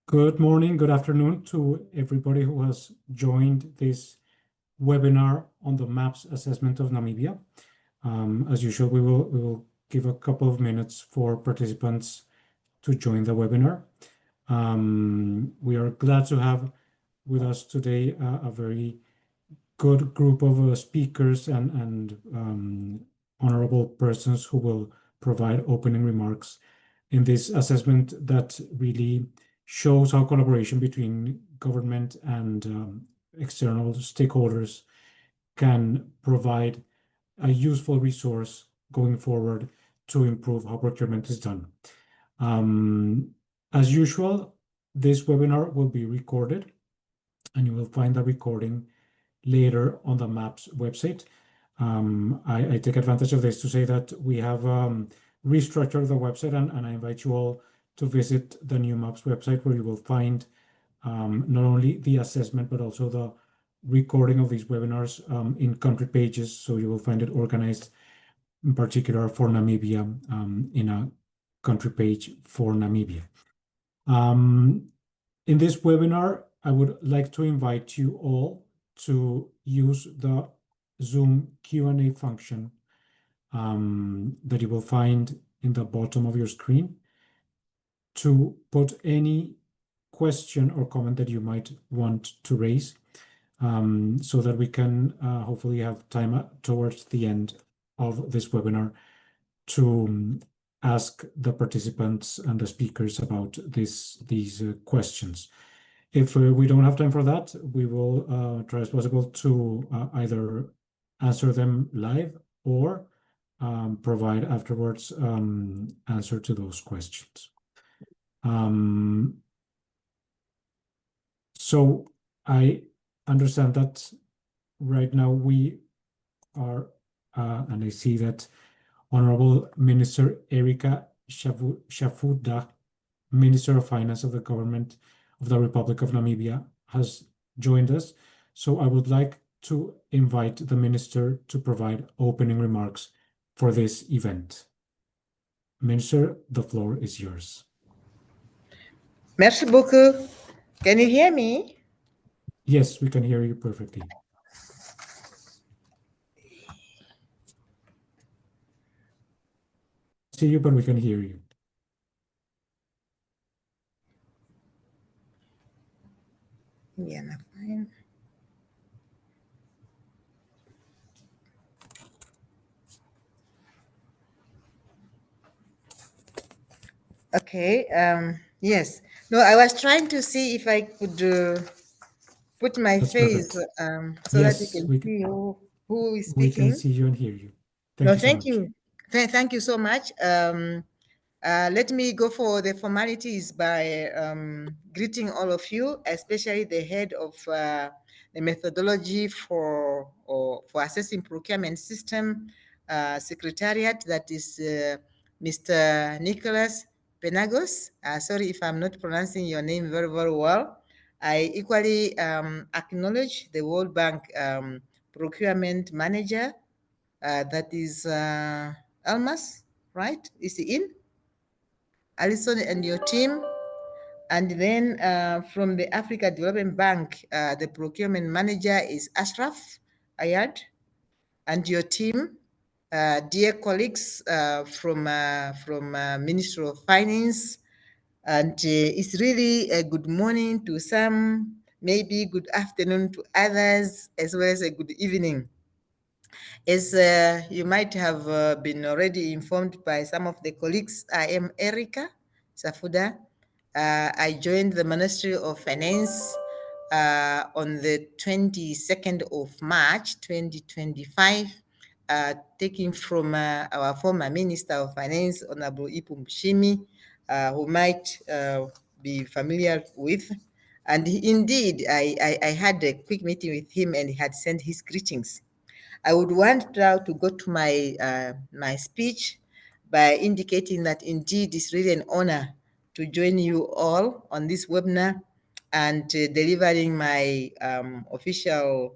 Good morning, good afternoon to everybody who has joined this webinar on the MAPS assessment of Namibia. As usual, we will give a couple of minutes for participants to join the webinar. We are glad to have with us today a very good group of speakers and honorable persons who will provide opening remarks in this assessment that really shows how collaboration between government and external stakeholders can provide a useful resource going forward to improve how procurement is done. As usual, this webinar will be recorded, and you will find the recording later on the MAPS website. I take advantage of this to say that we have restructured the website, and I invite you all to visit the new MAPS website, where you will find not only the assessment but also the recording of these webinars in country pages. So you will find it organized in particular for Namibia in a country page for Namibia. In this webinar, I would like to invite you all to use the Zoom Q&A function that you will find in the bottom of your screen to put any question or comment that you might want to raise, so that we can hopefully have time towards the end of this webinar to ask the participants and the speakers about these questions. If we don't have time for that, we will try as possible to either answer them live or provide afterwards answer to those questions. So I understand that right now we are, and I see that Honorable Minister Erika Shafuda, Minister of Finance of the Government of the Republic of Namibia, has joined us. So I would like to invite the Minister to provide opening remarks for this event. Minister, the floor is yours. Merci beaucoup. Can you hear me? Yes, we can hear you perfectly. See you, but we can hear you. Yeah, no, fine. Okay. Yes. No, I was trying to see if I could put my That's face perfect. so that you Yes, can see who is we can speaking. see you and hear you. Thank No, you so thank much. you. Thank you so much. Let me go for the formalities by greeting all of you, especially the head of the methodology for assessing procurement system secretariat, that is Mr. Nicholas Penagos. Sorry if I'm not pronouncing your name very, very well. I equally acknowledge the World Bank procurement manager, that is Almas, right? Is he in? Alison and your team. And then from the Africa Development Bank, the procurement manager is Ashraf Ayad, and your team. Dear colleagues from Ministry of Finance, and it's really a good morning to some, maybe good afternoon to others, as well as a good evening. As you might have been already informed by some of the colleagues, I am Erika Safuda. I joined the Ministry of Finance on the 22nd of March 2025, taking from our former Minister of Finance, Honorable Ipu Mshimi, who might be familiar with. And indeed, I had a quick meeting with him, and he had sent his greetings. I would want now to go to my speech by indicating that indeed it's really an honor to join you all on this webinar and delivering my official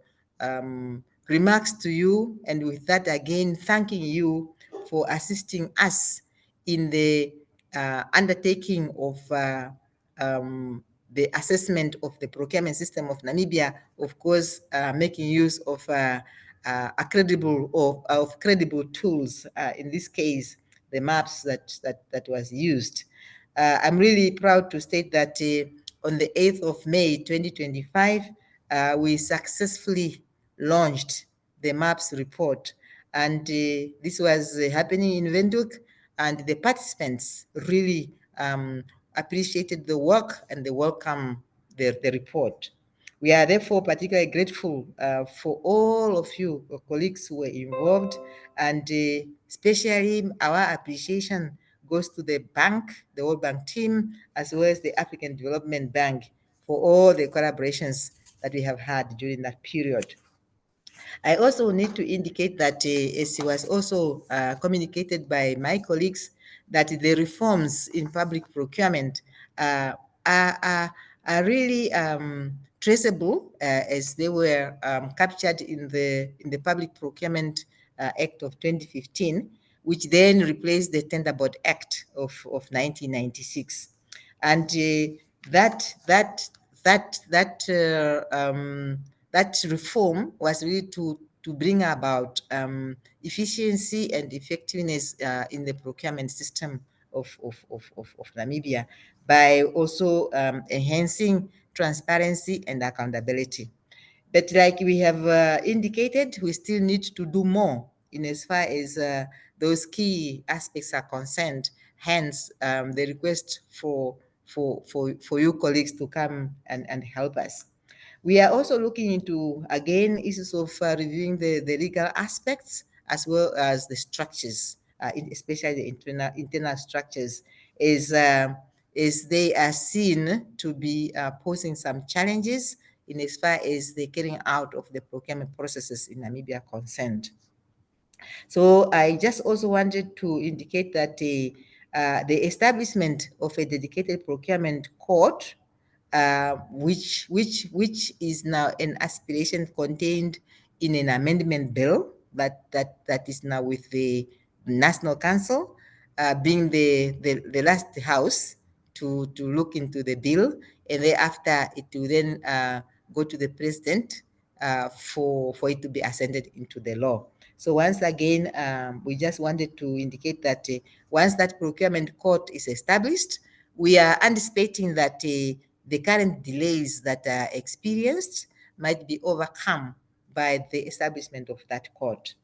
remarks to you. And with that, again, thanking you for assisting us in the undertaking of the assessment of the procurement system of Namibia, of course, making use of a credible of credible tools. In this case, the maps that was used. I'm really proud to state that on the 8th of May 2025, we successfully launched the MAPS report. And this was happening in Windhoek, and the participants really appreciated the work and they welcome the report. We are therefore particularly grateful for all of you colleagues who were involved, and especially our appreciation goes to the bank, the World Bank team, as well as the African Development Bank for all the collaborations that we have had during that period. I also need to indicate that as it was also communicated by my colleagues, that the reforms in public procurement are really traceable as they were captured in the Public Procurement Act of 2015, which then replaced the Tender Board Act of 1996. And that reform was really to bring about efficiency and effectiveness in the procurement system of Namibia by also enhancing transparency and accountability. But like we have indicated, we still need to do more in as far as those key aspects are concerned. Hence, the request for you colleagues to come and help us. We are also looking into, again, issues of reviewing the legal aspects as well as the structures, especially the internal structures, is they are seen to be posing some challenges in as far as the carrying out of the procurement processes in Namibia concerned. So I just also wanted to indicate that the establishment of a dedicated procurement court, which is now an aspiration contained in an amendment bill that is now with the National Council, being the last house to look into the bill, and thereafter it will then go to the president for it to be ascended into the law. So once again, we just wanted to indicate that once that procurement court is established, we are anticipating that the current delays that are experienced might be overcome by the establishment of that court.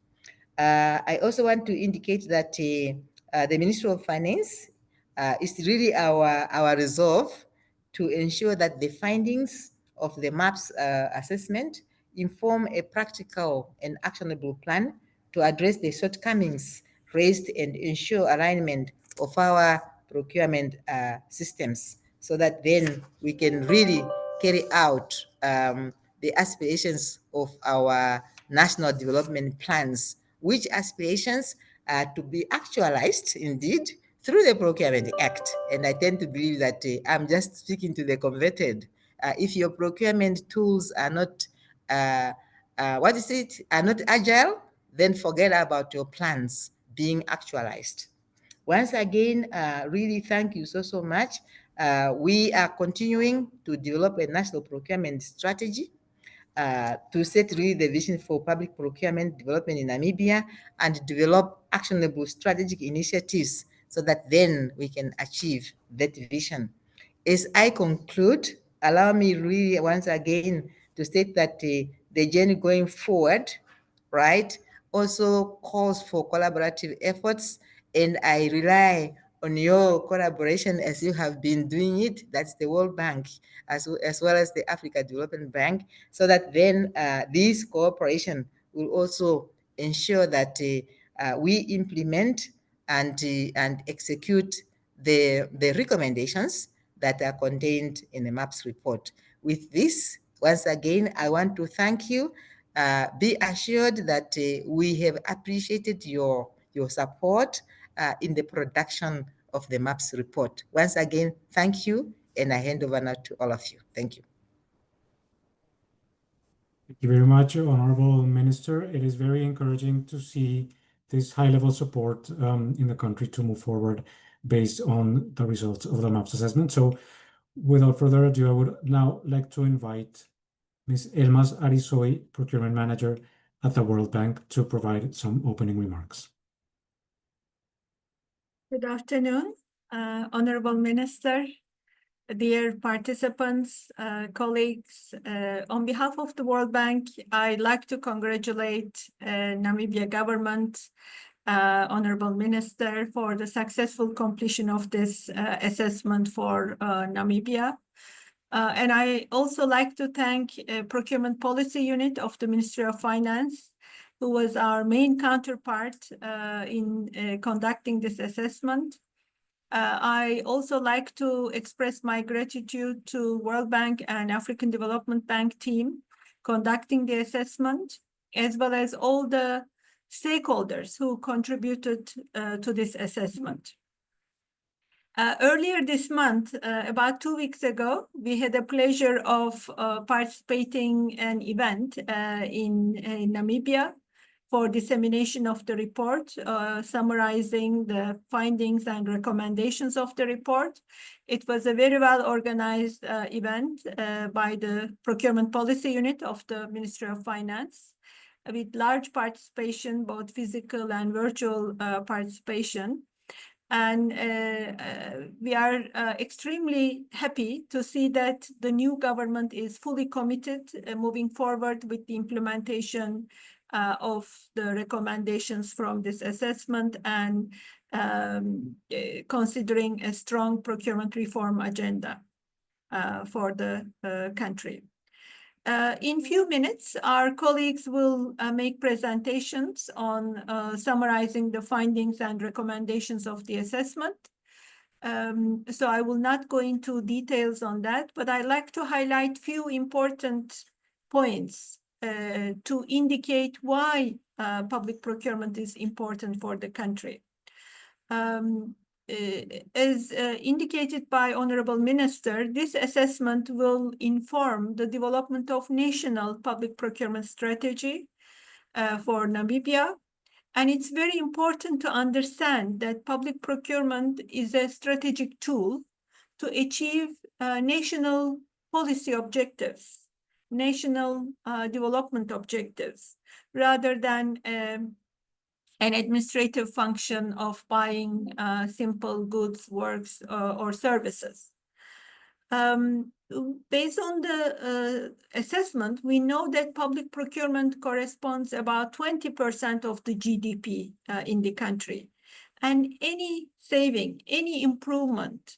I also want to indicate that the Ministry of Finance is really our resolve to ensure that the findings of the MAPS assessment inform a practical and actionable plan to address the shortcomings raised and ensure alignment of our procurement systems, so that then we can really carry out the aspirations of our national development plans, which aspirations are to be actualized indeed through the Procurement Act. And I tend to believe that I'm just speaking to the converted. If your procurement tools are not, are not agile, then forget about your plans being actualized. Once again, really thank you so much. We are continuing to develop a national procurement strategy to set really the vision for public procurement development in Namibia and develop actionable strategic initiatives so that then we can achieve that vision. As I conclude, allow me really once again to state that the journey going forward, right, also calls for collaborative efforts, and I rely on your collaboration as you have been doing it. That's the World Bank as well as the Africa Development Bank, so that then this cooperation will also ensure that we implement and execute the recommendations that are contained in the MAPS report. With this, once again, I want to thank you. Be assured that we have appreciated your support in the production of the MAPS report. Once again, thank you, and I hand over now to all of you. Thank you. Thank you very much, Honorable Minister. It is very encouraging to see this high-level support in the country to move forward based on the results of the MAPS assessment. So without further ado, I would now like to invite Ms. Elmas Arizoy, Procurement Manager at the World Bank, to provide some opening remarks. Good afternoon, Honorable Minister, dear participants, colleagues. On behalf of the World Bank, I'd like to congratulate Namibia government, Honorable Minister, for the successful completion of this assessment for Namibia. And I also like to thank Procurement Policy Unit of the Ministry of Finance, who was our main counterpart in conducting this assessment. I also like to express my gratitude to World Bank and African Development Bank team conducting the assessment, as well as all the stakeholders who contributed to this assessment. Earlier this month, about 2 weeks ago, we had the pleasure of participating in an event in Namibia for dissemination of the report, summarizing the findings and recommendations of the report. It was a very well organized event by the Procurement Policy Unit of the Ministry of Finance, with large participation, both physical and virtual participation. And we are extremely happy to see that the new government is fully committed moving forward with the implementation of the recommendations from this assessment and considering a strong procurement reform agenda for the country. In few minutes, our colleagues will make presentations on summarizing the findings and recommendations of the assessment. So I will not go into details on that, but I'd like to highlight few important points to indicate why public procurement is important for the country. As indicated by Honorable Minister, this assessment will inform the development of national public procurement strategy for Namibia. And it's very important to understand that public procurement is a strategic tool to achieve national policy objectives, national development objectives, rather than an administrative function of buying simple goods, works, or services. Based on the assessment, we know that public procurement corresponds about 20% of the GDP in the country. And any saving, any improvement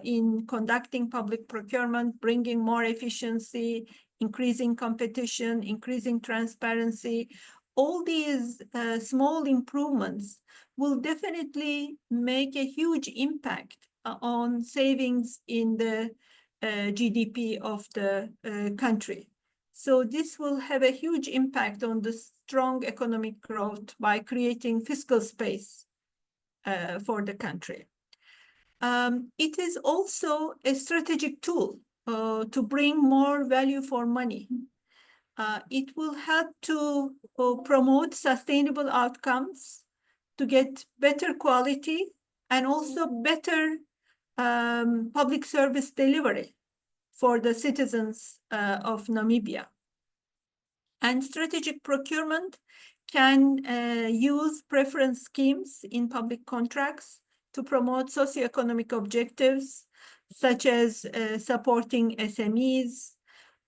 in conducting public procurement, bringing more efficiency, increasing competition, increasing transparency, all these small improvements will definitely make a huge impact on savings in the GDP of the country. So this will have a huge impact on the strong economic growth by creating fiscal space for the country. It is also a strategic tool to bring more value for money. It will help to promote sustainable outcomes, to get better quality, and also better public service delivery for the citizens of Namibia. And strategic procurement can use preference schemes in public contracts to promote socioeconomic objectives, such as supporting SMEs,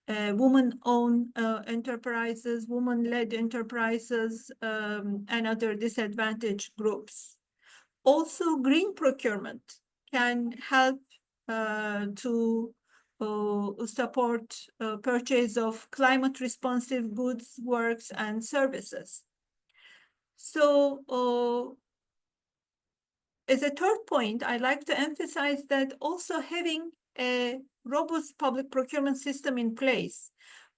women-owned enterprises, women-led enterprises, and other disadvantaged groups. Also, green procurement can help to support purchase of climate-responsive goods, works, and services. So, as a third point, I'd like to emphasize that also having a robust public procurement system in place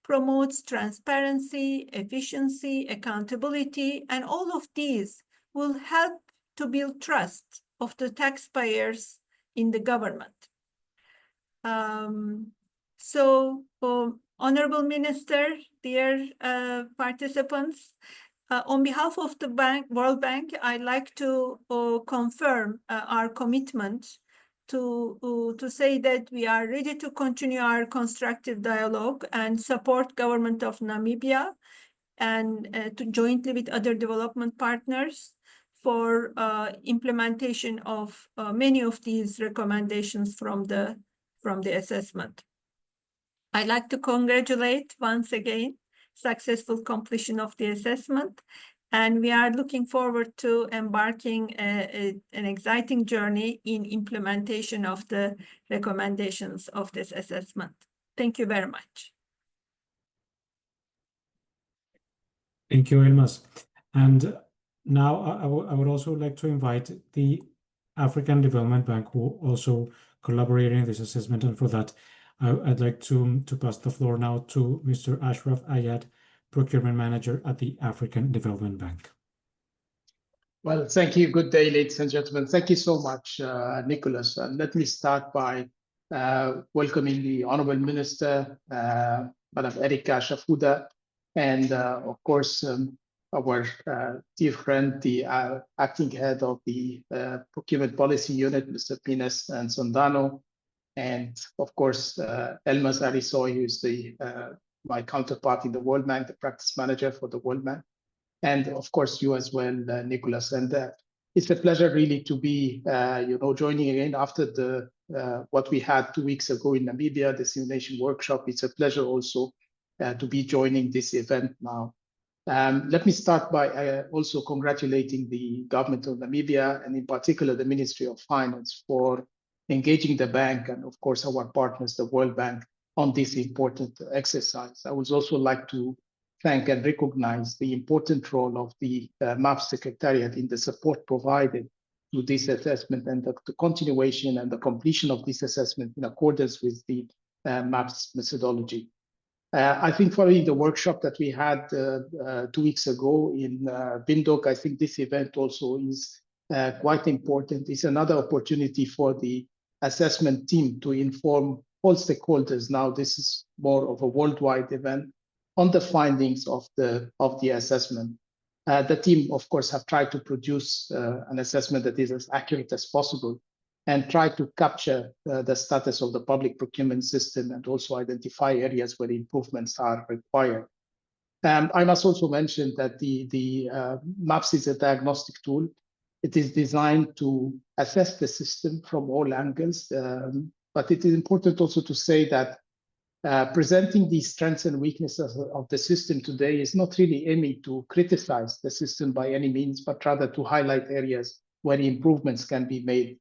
promotes transparency, efficiency, accountability, and all of these will help to build trust of the taxpayers in the government. Honorable Minister, dear participants, on behalf of the World Bank, I'd like to confirm our commitment to say that we are ready to continue our constructive dialogue and support government of Namibia and to jointly with other development partners for implementation of many of these recommendations from the assessment. I'd like to congratulate once again successful completion of the assessment, and we are looking forward to embarking an exciting journey in implementation of the recommendations of this assessment. Thank you very much. Thank you, Elmas. And now I would also like to invite the African Development Bank, who also collaborated in this assessment. And for that, I'd like to pass the floor now to Mr. Ashraf Ayad, Procurement Manager at the African Development Bank. Well, thank you. Good day, ladies and gentlemen. Thank you so much, Nicholas. And let me start by welcoming the Honorable Minister, Madam Erika Shafuda, and of course, our dear friend, the acting head of the Procurement Policy Unit, Mr. Pines and Sondano, and of course, Elmas Arisoy, who is my counterpart in the World Bank, the practice manager for the World Bank. And of course, you as well, Nicholas. And it's a pleasure really to be, joining again after the what we had 2 weeks ago in Namibia, the simulation workshop. It's a pleasure also to be joining this event now. Let me start by also congratulating the government of Namibia, and in particular the Ministry of Finance, for engaging the bank and of course our partners, the World Bank, on this important exercise. I would also like to thank and recognize the important role of the MAPS Secretariat in the support provided to this assessment and the continuation and the completion of this assessment in accordance with the MAPS methodology. I think following the workshop that we had 2 weeks ago in Windhoek, I think this event also is quite important. It's another opportunity for the assessment team to inform all stakeholders. Now, this is more of a worldwide event on the findings of the assessment. The team, of course, have tried to produce an assessment that is as accurate as possible and try to capture the status of the public procurement system and also identify areas where improvements are required. I must also mention that the MAPS is a diagnostic tool. It is designed to assess the system from all angles, but it is important also to say that presenting the strengths and weaknesses of the system today is not really aiming to criticize the system by any means, but rather to highlight areas where improvements can be made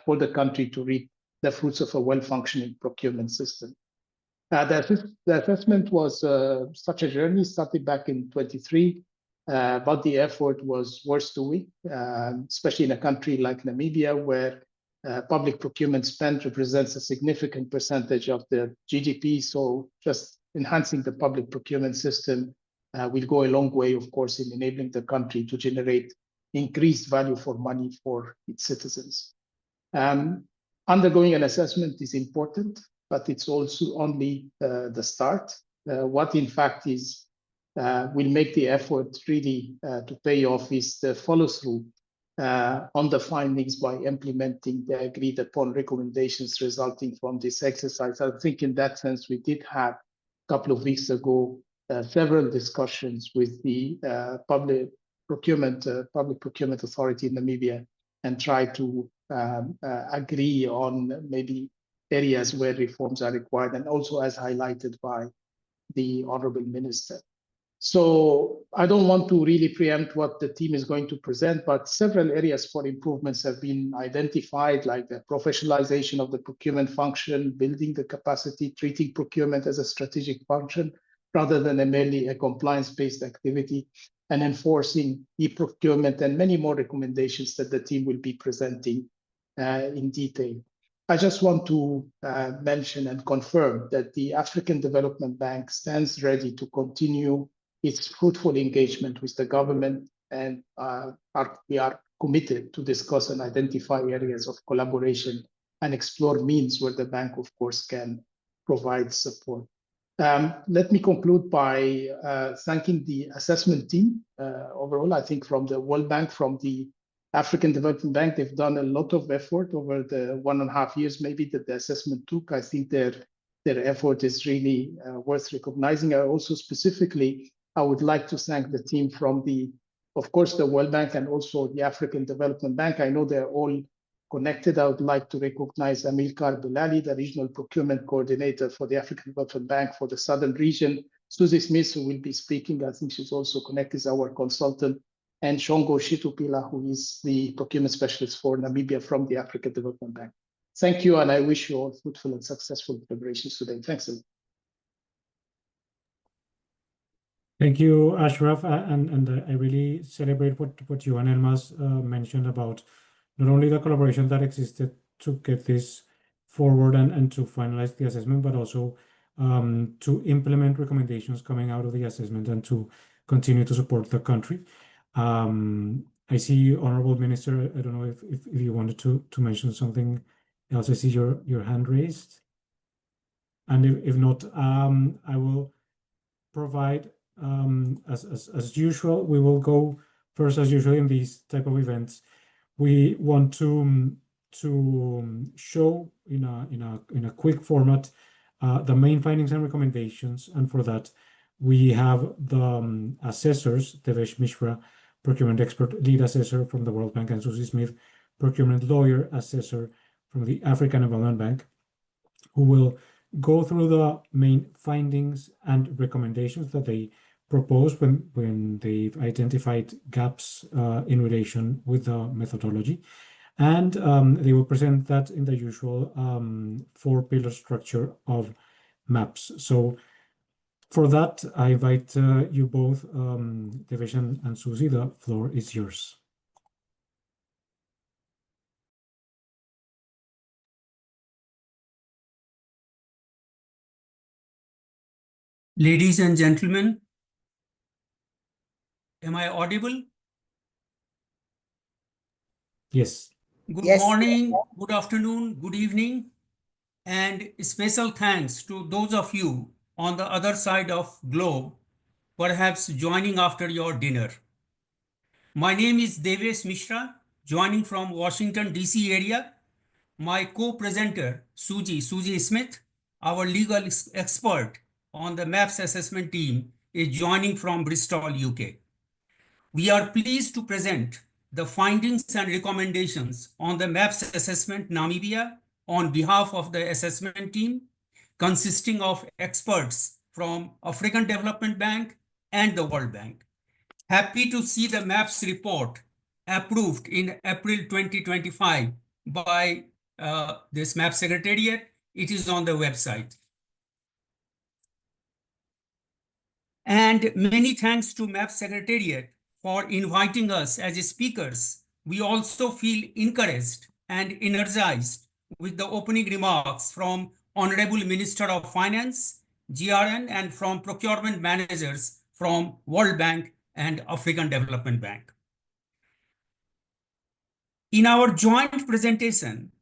for the country to reap the fruits of a well-functioning procurement system. The assessment was such a journey, started back in 23, but the effort was worth doing, especially in a country like Namibia, where public procurement spend represents a significant percentage of the GDP. So just enhancing the public procurement system will go a long way, of course, in enabling the country to generate increased value for money for its citizens. Undergoing an assessment is important, but it's also only the start. What in fact is will make the effort really to pay off is the follow-through on the findings by implementing the agreed upon recommendations resulting from this exercise. I think in that sense, we did have a couple of weeks ago several discussions with the public procurement authority in Namibia and try to agree on maybe areas where reforms are required, and also as highlighted by the Honorable Minister. So I don't want to really preempt what the team is going to present, but several areas for improvements have been identified, like the professionalization of the procurement function, building the capacity, treating procurement as a strategic function rather than merely a compliance-based activity, and enforcing e-procurement, and many more recommendations that the team will be presenting in detail. I just want to mention and confirm that the African Development Bank stands ready to continue its fruitful engagement with the government, and we are committed to discuss and identify areas of collaboration and explore means where the bank, of course, can provide support. Let me conclude by thanking the assessment team overall. I think from the World Bank, from the African Development Bank, they've done a lot of effort over the 1.5 years, maybe that the assessment took. I think their effort is really worth recognizing. I also specifically, I would like to thank the team from of course, the World Bank and also the African Development Bank. I know they're all connected. I would like to recognize Amilcar Bilali, the Regional Procurement Coordinator for the African Development Bank for the Southern region. Susie Smith, who will be speaking, I think she's also connected, is our consultant, and Shongo Shitupila, who is the procurement specialist for Namibia from the African Development Bank. Thank you, and I wish you all fruitful and successful deliberations today. Thanks a lot. Thank you, Ashraf, and I really celebrate what you and Elmas mentioned about not only the collaboration that existed to get this forward and to finalize the assessment, but also to implement recommendations coming out of the assessment and to continue to support the country. I see, Honorable Minister, I don't know if you wanted to mention something else. I see your hand raised. And if not, I will provide, as usual, we will go first, as usual, in these type of events. We want to show in a quick format the main findings and recommendations, and for that we have the assessors, Devesh Mishra, procurement expert lead assessor from the World Bank, and Susie Smith, procurement lawyer assessor from the African Development Bank, who will go through the main findings and recommendations that they propose when they've identified gaps in relation with the methodology. And they will present that in the usual 4-pillar structure of maps. So for that, I invite you both, Devesh and Susie, the floor is yours. Ladies and gentlemen, am I audible? Yes. Good Yes. morning, good afternoon, good evening, and special thanks to those of you on the other side of globe, perhaps joining after your dinner. My name is Devesh Mishra, joining from Washington, D.C. area. My co-presenter, Susie Smith, our legal expert on the MAPS assessment team, is joining from Bristol, UK. We are pleased to present the findings and recommendations on the MAPS assessment Namibia on behalf of the assessment team, consisting of experts from African Development Bank and the World Bank. Happy to see the MAPS report approved in April 2025 by this MAPS Secretariat. It is on the website. And many thanks to MAPS Secretariat for inviting us as speakers. We also feel encouraged and energized with the opening remarks from Honorable Minister of Finance, GRN, and from procurement managers from World Bank and African Development Bank. In our joint presentation,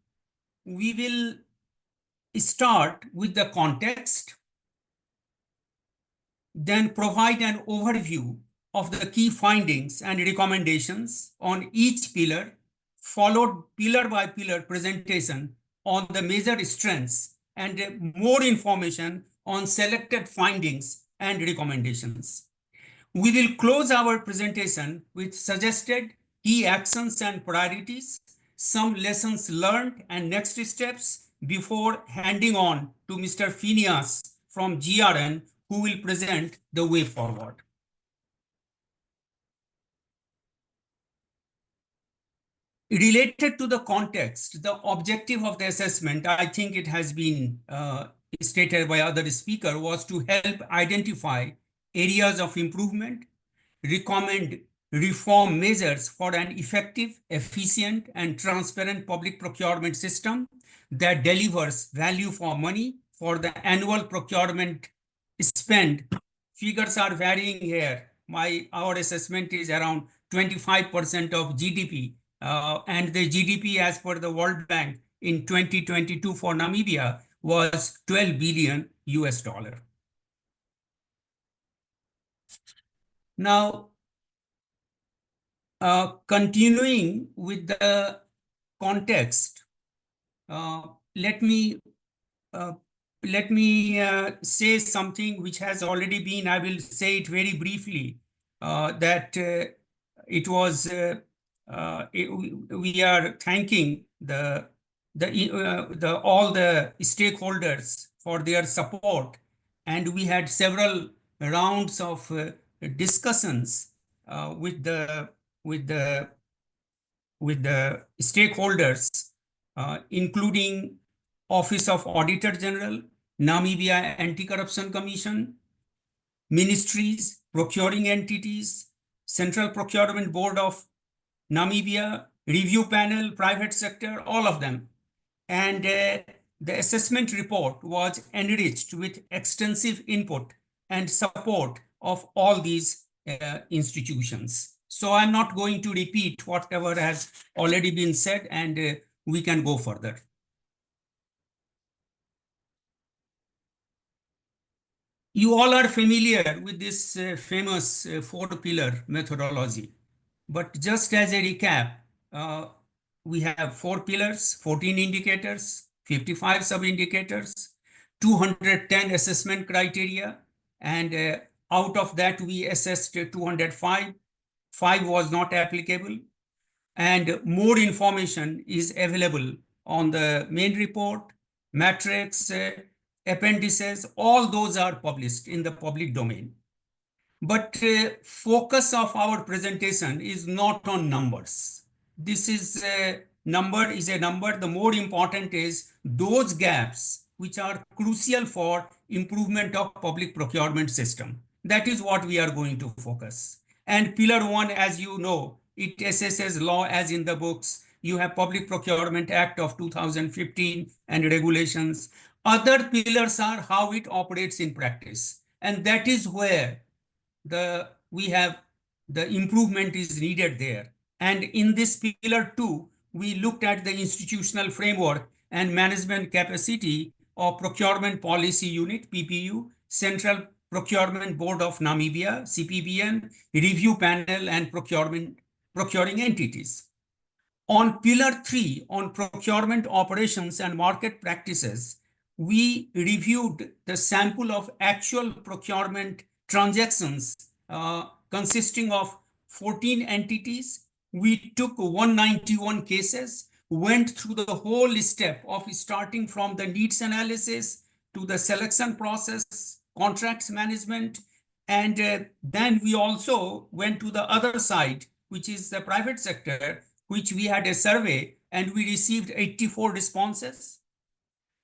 we will start with the context, then provide an overview of the key findings and recommendations on each pillar, followed pillar by pillar presentation on the major strengths and more information on selected findings and recommendations. We will close our presentation with suggested key actions and priorities, some lessons learned and next steps before handing on to Mr. Phineas from GRN, who will present the way forward. Related to the context, the objective of the assessment, I think it has been stated by other speaker, was to help identify areas of improvement, recommend reform measures for an effective, efficient, and transparent public procurement system that delivers value for money for the annual procurement spend. Figures are varying here. Our assessment is around 25% of GDP, and the GDP as per the World Bank in 2022 for Namibia was 12 billion US dollar. Now, Continuing with the context, let me uh, say something which has already been, I will say it very briefly, that we are thanking all the stakeholders for their support, and we had several rounds of discussions with the stakeholders, including Office of Auditor General, Namibia Anti-Corruption Commission, ministries, procuring entities, Central Procurement Board of Namibia, review panel, private sector, all of them. And the assessment report was enriched with extensive input and support of all these institutions. So I'm not going to repeat whatever has already been said, and we can go further. You all are familiar with this famous four-pillar methodology. But just as a recap, we have 4 pillars, 14 indicators, 55 sub-indicators, 210 assessment criteria, and out of that we assessed 205. 5 was not applicable, and more information is available on the main report, matrix, appendices, all those are published in the public domain. But focus of our presentation is not on numbers. This is a number is a number. The more important is those gaps which are crucial for improvement of public procurement system. That is what we are going to focus. And pillar 1, as you know, it assesses law as in the books. You have Public Procurement Act of 2015 and regulations. Other pillars are how it operates in practice. And that is where the improvement is needed there. And in this pillar 2, we looked at the institutional framework and management capacity of Procurement Policy Unit, PPU, Central Procurement Board of Namibia, CPBN, review panel, and procuring entities. On pillar 3, on procurement operations and market practices, we reviewed the sample of actual procurement transactions consisting of 14 entities. We took 191 cases, went through the whole step of starting from the needs analysis to the selection process, contracts management, and then we also went to the other side, which is the private sector, which we had a survey, and we received 84 responses.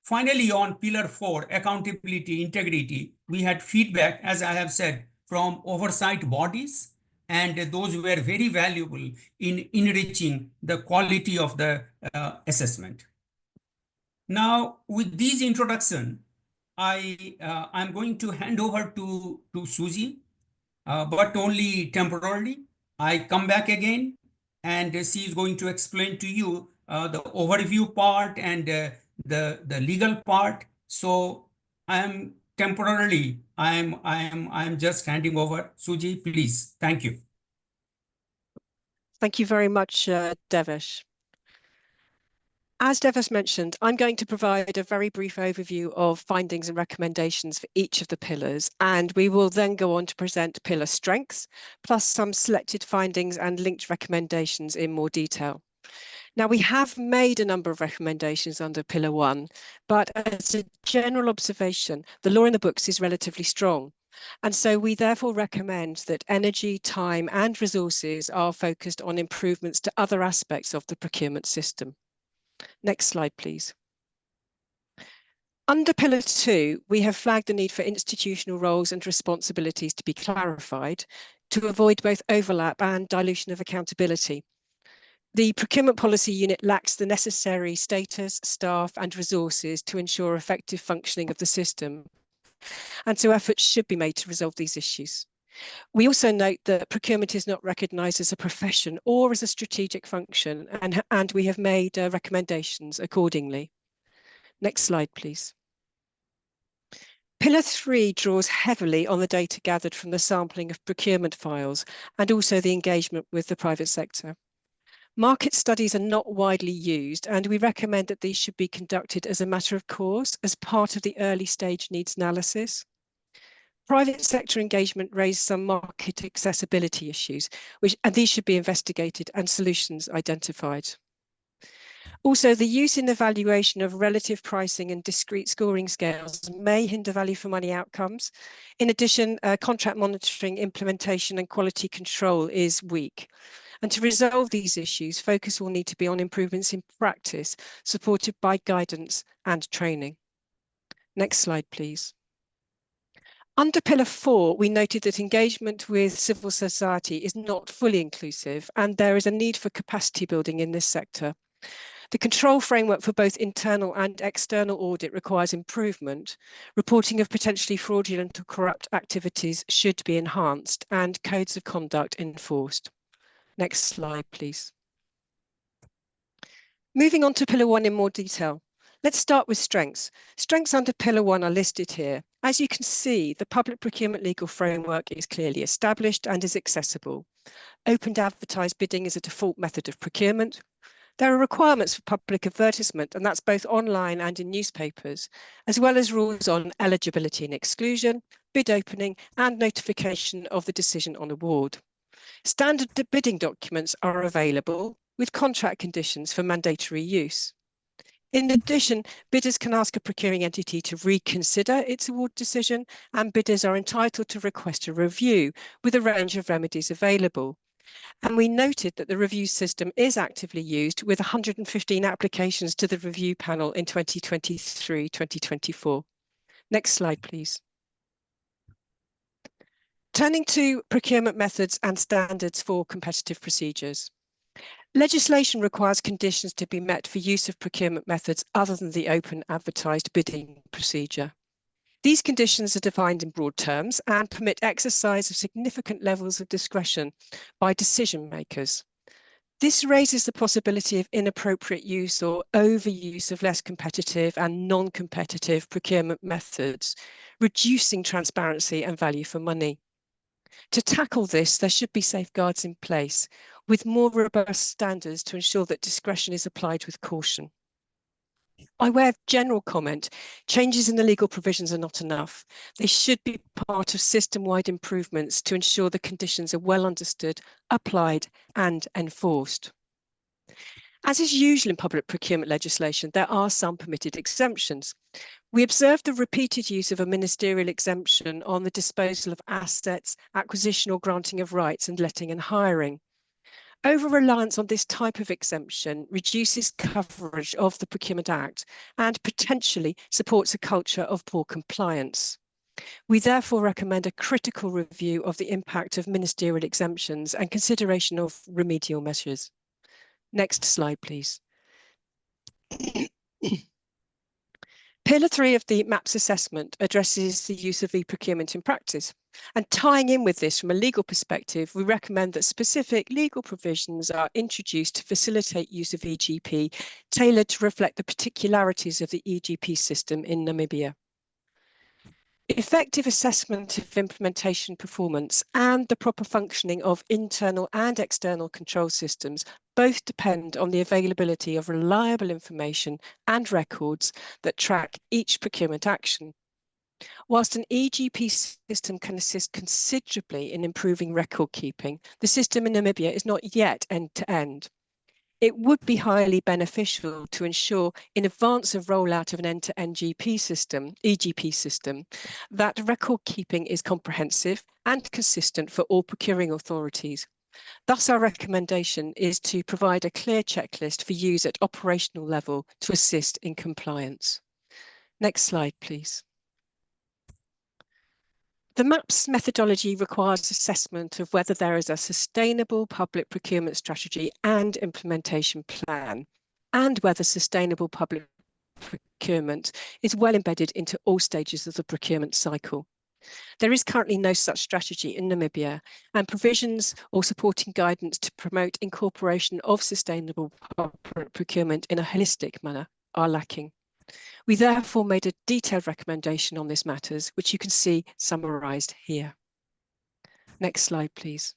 Finally, on pillar 4, accountability, integrity, we had feedback, as I have said, from oversight bodies, and those were very valuable in enriching the quality of the assessment. Now, with this introduction, I'm going to hand over to Suji, but only temporarily. I come back again, and she is going to explain to you the overview part and the legal part. So I'm just handing over. Suji, please. Thank you. Thank you very much, Devesh. As Devesh mentioned, I'm going to provide a very brief overview of findings and recommendations for each of the pillars, and we will then go on to present pillar strengths, plus some selected findings and linked recommendations in more detail. Now, we have made a number of recommendations under pillar 1, but as a general observation, the law in the books is relatively strong. And so we therefore recommend that energy, time, and resources are focused on improvements to other aspects of the procurement system. Next slide, please. Under pillar 2, we have flagged the need for institutional roles and responsibilities to be clarified to avoid both overlap and dilution of accountability. The procurement policy unit lacks the necessary status, staff, and resources to ensure effective functioning of the system, and so efforts should be made to resolve these issues. We also note that procurement is not recognised as a profession or as a strategic function, and we have made recommendations accordingly. Next slide, please. Pillar 3 draws heavily on the data gathered from the sampling of procurement files and also the engagement with the private sector. Market studies are not widely used, and we recommend that these should be conducted as a matter of course as part of the early stage needs analysis. Private sector engagement raised some market accessibility issues, and these should be investigated and solutions identified. Also, the use in evaluation of relative pricing and discrete scoring scales may hinder value for money outcomes. In addition, contract monitoring, implementation and quality control is weak. And to resolve these issues, focus will need to be on improvements in practice, supported by guidance and training. Next slide, please. Under Pillar 4, we noted that engagement with civil society is not fully inclusive, and there is a need for capacity building in this sector. The control framework for both internal and external audit requires improvement. Reporting of potentially fraudulent or corrupt activities should be enhanced and codes of conduct enforced. Next slide, please. Moving on to Pillar 1 in more detail. Let's start with strengths. Strengths under Pillar 1 are listed here. As you can see, the public procurement legal framework is clearly established and is accessible. Open advertised bidding is a default method of procurement. There are requirements for public advertisement, and that's both online and in newspapers, as well as rules on eligibility and exclusion, bid opening, and notification of the decision on award. Standard bidding documents are available with contract conditions for mandatory use. In addition, bidders can ask a procuring entity to reconsider its award decision, and bidders are entitled to request a review with a range of remedies available. And we noted that the review system is actively used with 115 applications to the review panel in 2023-2024. Next slide, please. Turning to procurement methods and standards for competitive procedures. Legislation requires conditions to be met for use of procurement methods other than the open advertised bidding procedure. These conditions are defined in broad terms and permit exercise of significant levels of discretion by decision makers. This raises the possibility of inappropriate use or overuse of less competitive and non-competitive procurement methods, reducing transparency and value for money. To tackle this, there should be safeguards in place with more robust standards to ensure that discretion is applied with caution. By way of general comment, changes in the legal provisions are not enough. They should be part of system-wide improvements to ensure the conditions are well understood, applied, and enforced. As is usual in public procurement legislation, there are some permitted exemptions. We observed the repeated use of a ministerial exemption on the disposal of assets, acquisition or granting of rights, and letting and hiring. Over-reliance on this type of exemption reduces coverage of the Procurement Act and potentially supports a culture of poor compliance. We therefore recommend a critical review of the impact of ministerial exemptions and consideration of remedial measures. Next slide, please. Pillar 3 of the MAPS assessment addresses the use of e-procurement in practice. And tying in with this from a legal perspective, we recommend that specific legal provisions are introduced to facilitate use of EGP, tailored to reflect the particularities of the EGP system in Namibia. Effective assessment of implementation performance and the proper functioning of internal and external control systems both depend on the availability of reliable information and records that track each procurement action. Whilst an EGP system can assist considerably in improving record keeping, the system in Namibia is not yet end-to-end. It would be highly beneficial to ensure in advance of rollout of an end-to-end EGP system, that record keeping is comprehensive and consistent for all procuring authorities. Thus, our recommendation is to provide a clear checklist for use at operational level to assist in compliance. Next slide, please. The MAPS methodology requires assessment of whether there is a sustainable public procurement strategy and implementation plan, and whether sustainable public procurement is well embedded into all stages of the procurement cycle. There is currently no such strategy in Namibia, and provisions or supporting guidance to promote incorporation of sustainable public procurement in a holistic manner are lacking. We therefore made a detailed recommendation on these matters, which you can see summarised here. Next slide, please.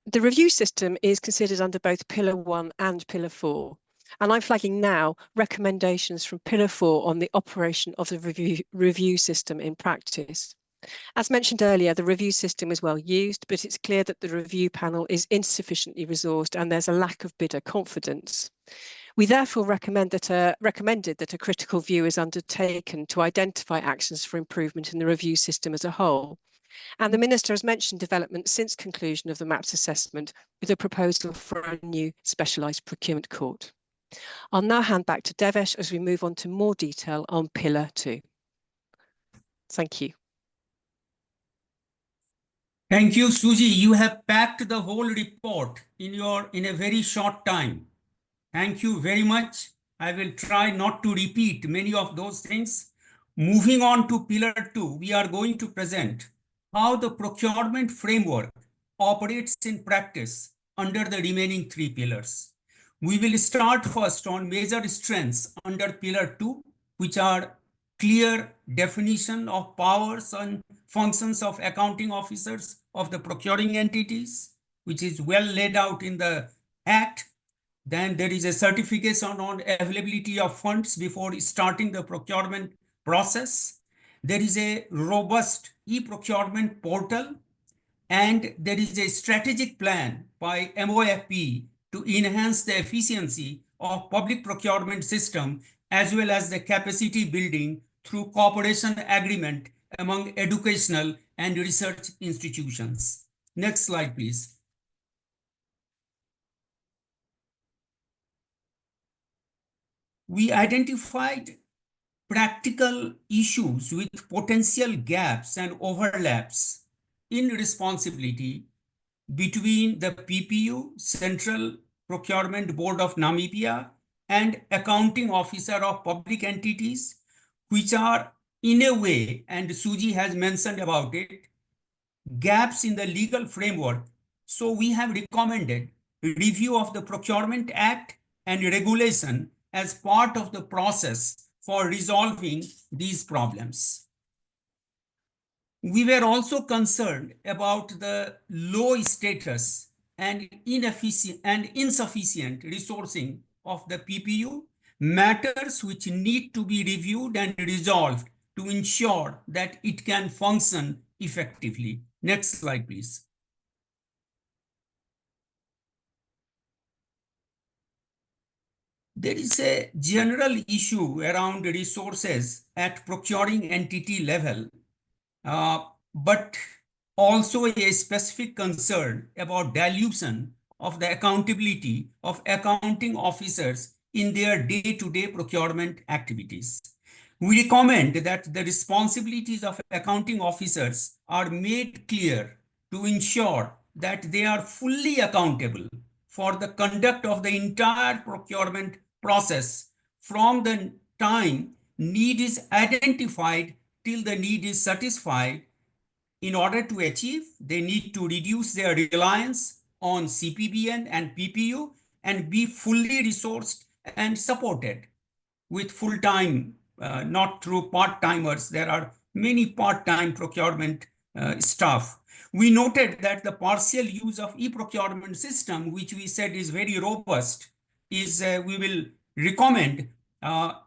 The review system is considered under both Pillar 1 and Pillar 4, and I'm flagging now recommendations from Pillar 4 on the operation of the review system in practice. As mentioned earlier, the review system is well used, but it's clear that the review panel is insufficiently resourced and there's a lack of bidder confidence. We therefore recommended that a critical view is undertaken to identify actions for improvement in the review system as a whole. And the Minister has mentioned developments since conclusion of the MAPS assessment with a proposal for a new specialised procurement court. I'll now hand back to Devesh as we move on to more detail on Pillar 2. Thank you. Thank you, Suji. You have packed the whole report in a very short time. Thank you very much. I will try not to repeat many of those things. Moving on to Pillar 2, we are going to present how the procurement framework operates in practice under the remaining 3 pillars. We will start first on major strengths under Pillar 2, which are clear definition of powers and functions of accounting officers of the procuring entities, which is well laid out in the Act. Then there is a certification on availability of funds before starting the procurement process. There is a robust e-procurement portal, and there is a strategic plan by MOFP to enhance the efficiency of public procurement system as well as the capacity building through cooperation agreement among educational and research institutions. Next slide, please. We identified practical issues with potential gaps and overlaps in responsibility between the PPU, Central Procurement Board of Namibia, and accounting officer of public entities, which are in a way, and Suji has mentioned about it, gaps in the legal framework. So we have recommended review of the Procurement Act and regulation as part of the process for resolving these problems. We were also concerned about the low status and inefficient and insufficient resourcing of the PPU, matters which need to be reviewed and resolved to ensure that it can function effectively. Next slide, please. There is a general issue around resources at procuring entity level, but also a specific concern about dilution of the accountability of accounting officers in their day-to-day procurement activities. We recommend that the responsibilities of accounting officers are made clear to ensure that they are fully accountable for the conduct of the entire procurement process from the time need is identified till the need is satisfied. In order to achieve, they need to reduce their reliance on CPBN and PPU and be fully resourced and supported with full-time, not through part-timers. There are many part-time procurement staff. We noted that the partial use of e-procurement system, which we said is very robust, is we will recommend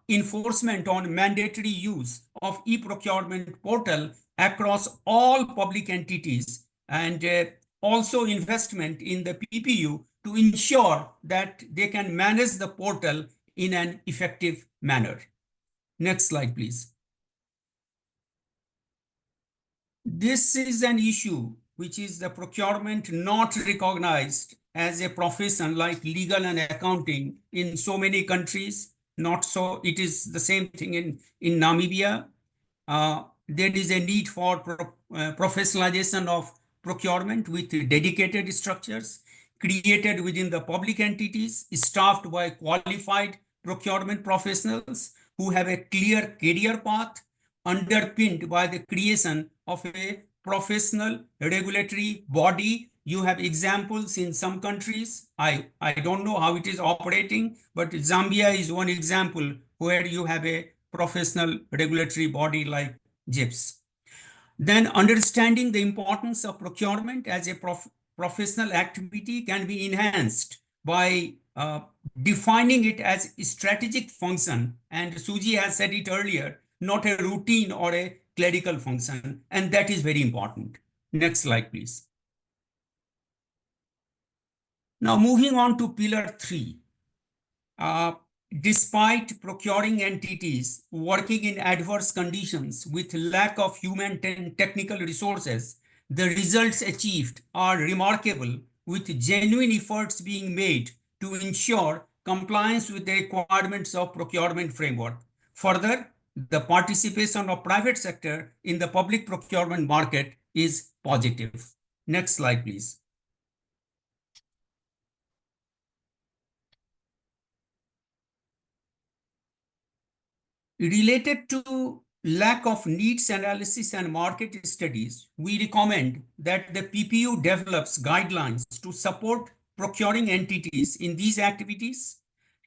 enforcement on mandatory use of e-procurement portal across all public entities, and also investment in the PPU to ensure that they can manage the portal in an effective manner. Next slide, please. This is an issue which is the procurement not recognized as a profession like legal and accounting in so many countries. Not so, it is the same thing in Namibia. There is a need for professionalization of procurement with dedicated structures created within the public entities, staffed by qualified procurement professionals who have a clear career path, underpinned by the creation of a professional regulatory body You have examples in some countries. I don't know how it is operating, but Zambia is one example where you have a professional regulatory body like GIPS. Then understanding the importance of procurement as a professional activity can be enhanced by defining it as a strategic function. And Suji has said it earlier, not a routine or a clerical function. And that is very important. Next slide, please. Now, moving on to pillar 3. Despite procuring entities working in adverse conditions with lack of human and technical resources, the results achieved are remarkable, with genuine efforts being made to ensure compliance with the requirements of procurement framework. Further, the participation of private sector in the public procurement market is positive. Next slide, please. Related to lack of needs analysis and market studies, we recommend that the PPU develops guidelines to support procuring entities in these activities.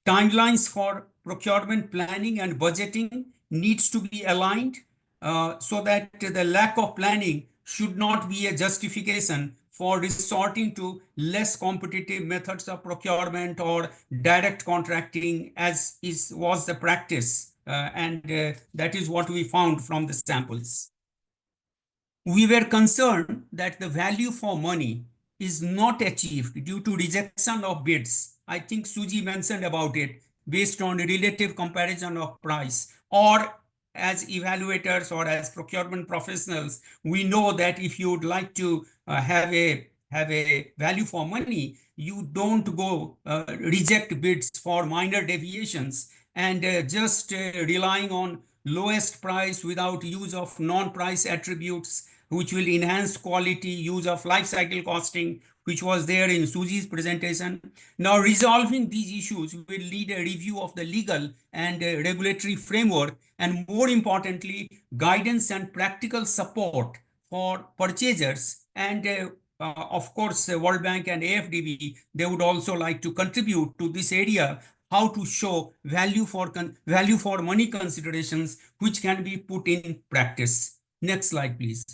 Timelines for procurement planning and budgeting needs to be aligned so that the lack of planning should not be a justification for resorting to less competitive methods of procurement or direct contracting, as was the practice. That is what we found from the samples. We were concerned that the value for money is not achieved due to rejection of bids. I think Suji mentioned about it, based on relative comparison of price, or as evaluators or as procurement professionals, we know that if you would like to have a value for money, you don't go reject bids for minor deviations and just relying on lowest price without use of non-price attributes, which will enhance quality, use of life cycle costing, which was there in Suji's presentation. Now, resolving these issues will lead a review of the legal and regulatory framework, and more importantly, guidance and practical support for purchasers. And of course, World Bank and AFDB, they would also like to contribute to this area, how to show value for money considerations, which can be put in practice. Next slide, please.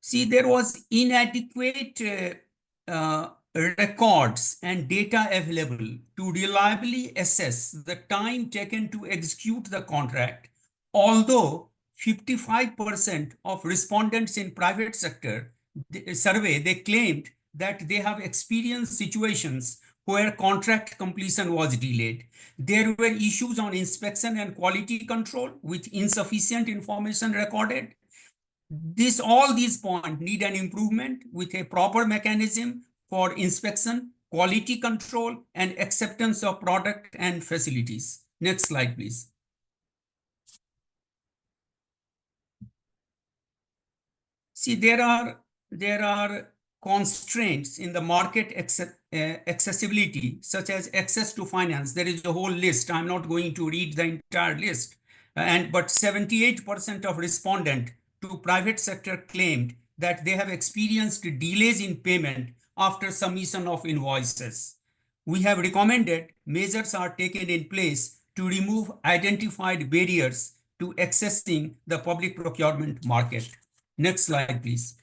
See, there was inadequate records and data available to reliably assess the time taken to execute the contract, although 55% of respondents in private sector survey, they claimed that they have experienced situations where contract completion was delayed. There were issues on inspection and quality control with insufficient information recorded. All these points need an improvement with a proper mechanism for inspection, quality control, and acceptance of product and facilities. Next slide, please. See, there are constraints in the market accessibility, such as access to finance. There is a whole list. I'm not going to read the entire list. But 78% of respondents to private sector claimed that they have experienced delays in payment after submission of invoices. We have recommended measures are taken in place to remove identified barriers to accessing the public procurement market. Next slide, please.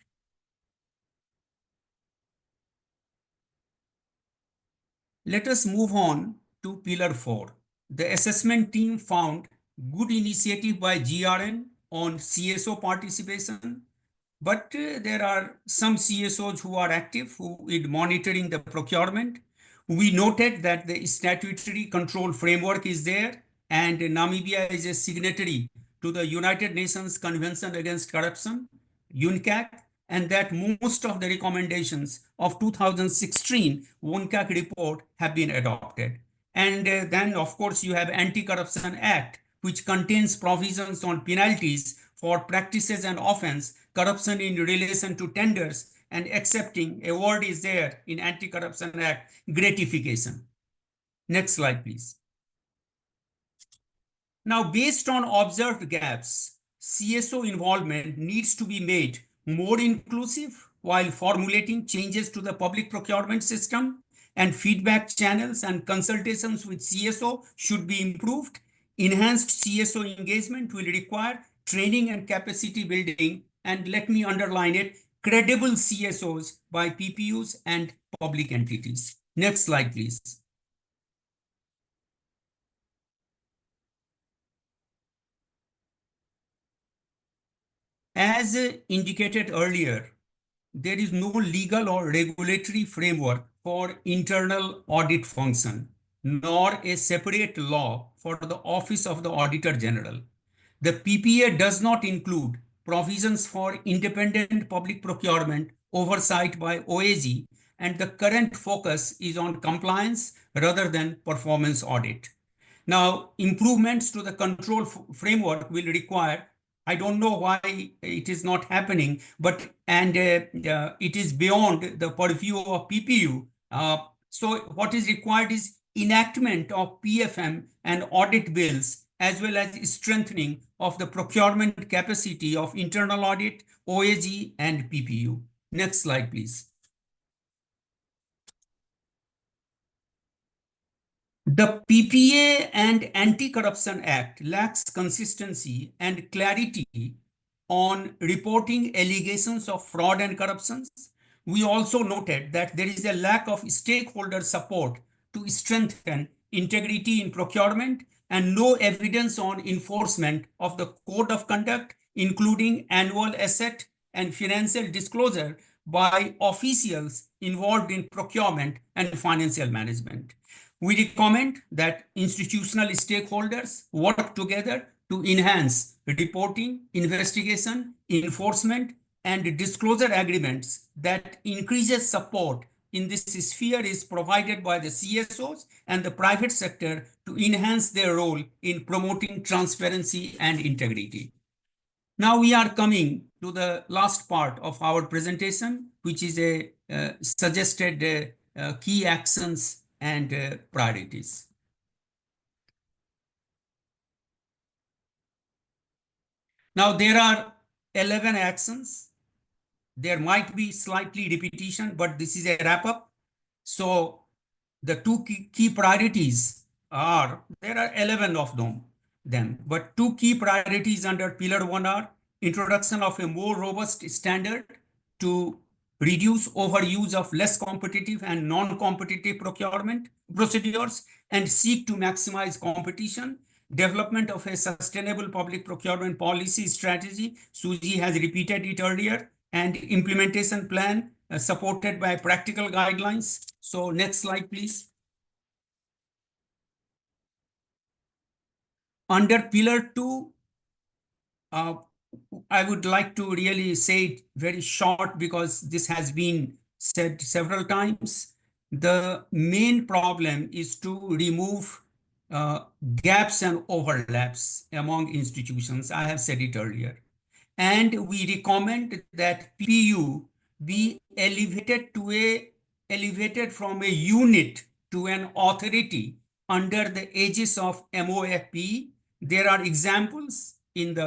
Let us move on to Pillar 4. The assessment team found good initiative by GRN on CSO participation, but there are some CSOs who are active in monitoring the procurement. We noted that the statutory control framework is there, and Namibia is a signatory to the United Nations Convention Against Corruption, UNCAC, and that most of the recommendations of 2016 UNCAC report have been adopted. And then, of course, you have Anti-Corruption Act, which contains provisions on penalties for practices and offense, corruption in relation to tenders, and accepting a word is there in Anti-Corruption Act, gratification. Next slide, please. Now, based on observed gaps, CSO involvement needs to be made more inclusive while formulating changes to the public procurement system, and feedback channels and consultations with CSO should be improved. Enhanced CSO engagement will require training and capacity building, and let me underline it, credible CSOs by PPUs and public entities. Next slide, please. As indicated earlier, there is no legal or regulatory framework for internal audit function, nor a separate law for the Office of the Auditor General. The PPA does not include provisions for independent public procurement oversight by OAG, and the current focus is on compliance rather than performance audit. Now, improvements to the control framework will require, I don't know why it is not happening, but it is beyond the purview of PPU. So what is required is enactment of PFM and audit bills, as well as strengthening of the procurement capacity of internal audit, OAG, and PPU. Next slide, please. The PPA and Anti-Corruption Act lacks consistency and clarity on reporting allegations of fraud and corruptions. We also noted that there is a lack of stakeholder support to strengthen integrity in procurement and no evidence on enforcement of the code of conduct, including annual asset and financial disclosure by officials involved in procurement and financial management. We recommend that institutional stakeholders work together to enhance reporting, investigation, enforcement, and disclosure agreements that increases support in this sphere is provided by the CSOs and the private sector to enhance their role in promoting transparency and integrity. Now we are coming to the last part of our presentation, which is a suggested key actions and priorities. Now there are 11 actions. There might be slightly repetition, but this is a wrap up. So the two key priorities are, there are 11 of them, but two key priorities under Pillar 1 are introduction of a more robust standard to reduce overuse of less competitive and non-competitive procurement procedures and seek to maximize competition, development of a sustainable public procurement policy strategy, Suji has repeated it earlier, and implementation plan supported by practical guidelines. So next slide, please. Under Pillar 2, I would like to really say it very short because this has been said several times. The main problem is to remove gaps and overlaps among institutions. I have said it earlier. And we recommend that PPU be elevated from a unit to an authority under the aegis of MOFP. There are examples in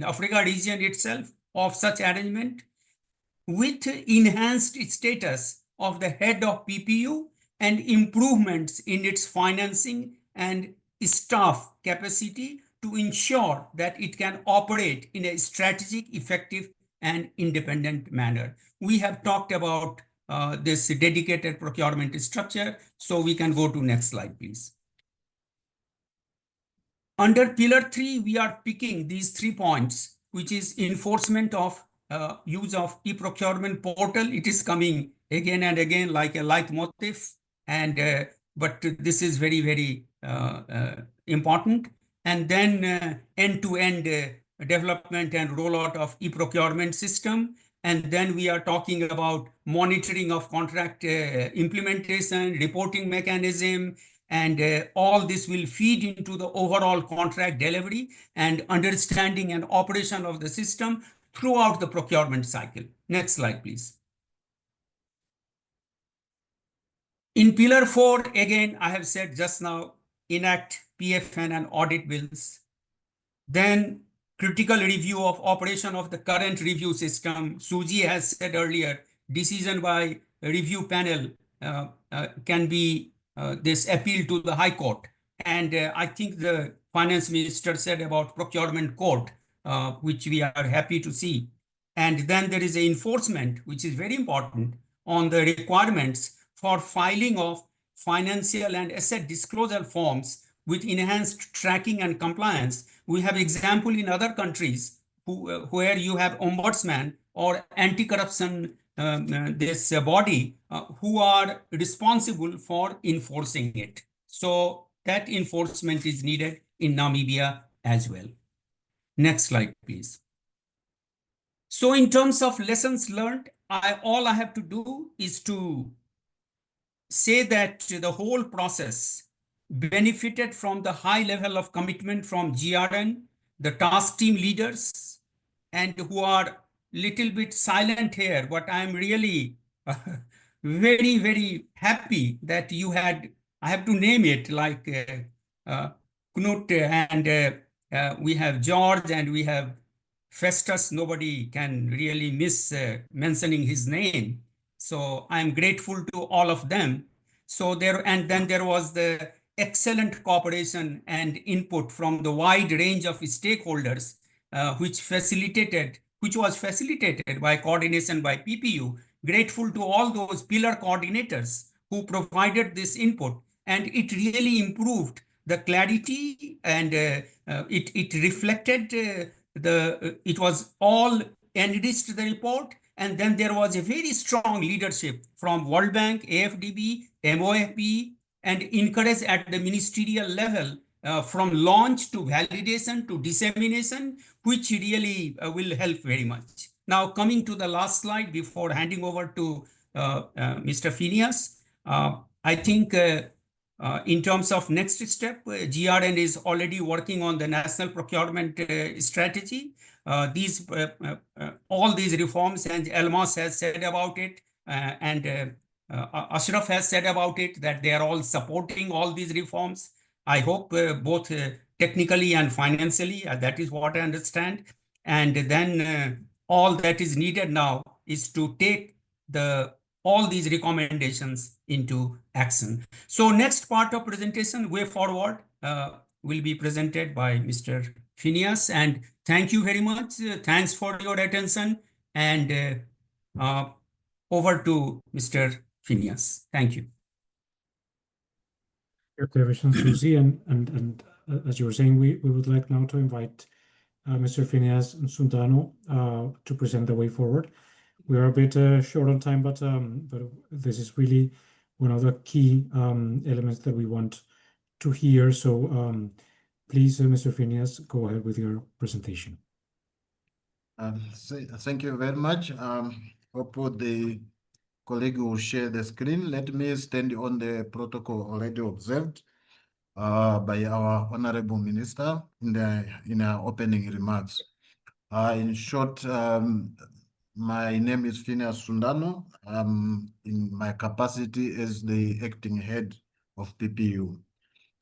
Africa region itself of such arrangement with enhanced status of the head of PPU and improvements in its financing and staff capacity to ensure that it can operate in a strategic, effective, and independent manner. We have talked about this dedicated procurement structure, so we can go to next slide, please. Under Pillar 3, we are picking these 3 points, which is enforcement of use of e-procurement portal. It is coming again and again like a leitmotif, and but this is very, very important. And then end-to-end development and rollout of e-procurement system. And then we are talking about monitoring of contract implementation, reporting mechanism, and all this will feed into the overall contract delivery and understanding and operation of the system throughout the procurement cycle. Next slide, please. In Pillar 4, again, I have said just now, enact PFN and audit bills. Then critical review of operation of the current review system. Suji has said earlier, decision by review panel can be this appeal to the High Court. And I think the finance minister said about procurement court, which we are happy to see. And then there is a enforcement, which is very important, on the requirements for filing of financial and asset disclosure forms with enhanced tracking and compliance. We have example in other countries where you have ombudsman or anti-corruption this body who are responsible for enforcing it. So that enforcement is needed in Namibia as well. Next slide, please. So in terms of lessons learned, all I have to do is to say that the whole process benefited from the high level of commitment from GRN, the task team leaders, and who are little bit silent here, but I'm really very, very happy that you had, I have to name it like Knut and we have George and we have Festus. Nobody can really miss mentioning his name. So I'm grateful to all of them. So there, and then there was the excellent cooperation and input from the wide range of stakeholders, which was facilitated by coordination by PPU. Grateful to all those pillar coordinators who provided this input, and it really improved the clarity, and it reflected it was all enriched the report. And then there was a very strong leadership from World Bank, AFDB, MOFP, and encouraged at the ministerial level from launch to validation to dissemination, which really will help very much. Now, coming to the last slide before handing over to Mr. Phineas, I think in terms of next step, GRN is already working on the national procurement strategy. All these reforms, and Elmas has said about it, and Ashraf has said about it, that they are all supporting all these reforms. I hope both technically and financially, that is what I understand. And then all that is needed now is to take all these recommendations into action. So next part of presentation, way forward, will be presented by Mr. Phineas. And thank you very much. Thanks for your attention. And over to Mr. Phineas. Thank you. Davish and Susie, and as you were saying, we would like now to invite Mr. Phineas and Sundano to present the way forward. We are a bit short on time, but this is really one of the key elements that we want to hear. So please, Mr. Phineas, go ahead with your presentation. Thank you very much. Hope the colleague will share the screen. Let me stand on the protocol already observed by our Honorable Minister in our opening remarks. In short, my name is Phineas Sundano. In my capacity as the acting head of PPU.